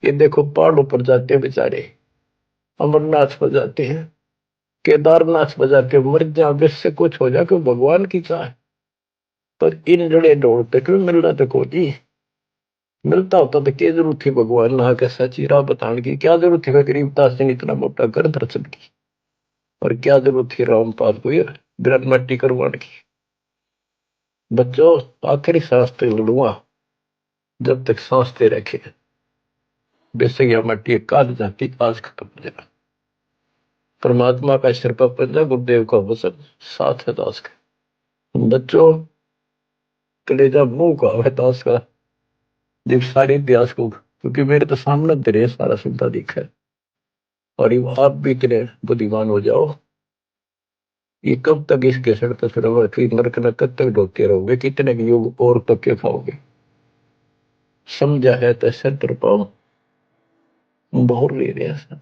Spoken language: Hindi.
ये देखो पहाड़ों पर जाते हैं बेचारे, अमरनाथ पर जाते हैं, केदारनाथ पर जाके मर जाए, से कुछ हो जाए, भगवान की चाह। पर इन जड़े ढोलते क्यों मिल रहा था कोई, मिलता होता तो क्या जरूरत थी भगवान ना के सच्ची राह बताने की, क्या जरूरत थी गरीबदास सिंह इतना मोटा कर दर्शन की, और क्या जरूरत थी रामपाल को ये ग्रहण मट्टी करवाने की। बच्चों आखिरी सांस तक लड़ूंगा, जब तक सांस दे रखे, बेशक यह मट्टी काल जाती आज खत्म हो जाए। परमात्मा का सिर पर पंजा, गुरुदेव का वचन साथ है दास का। बच्चों कलेजा मुंह का है दास का, जब सारे इतिहास को, क्योंकि मेरे तो सामने तेरे सारा सुनता दिखा है। और ये आप भी इतने बुद्धिमान हो जाओ, ये कब तक इसके सड़क सरोवर फिर नरक न कब तक ढोते रहोगे, कितने युग और तक के खाओगे। समझा है तो सत्तर पाओ बहुर ले रहे हैं।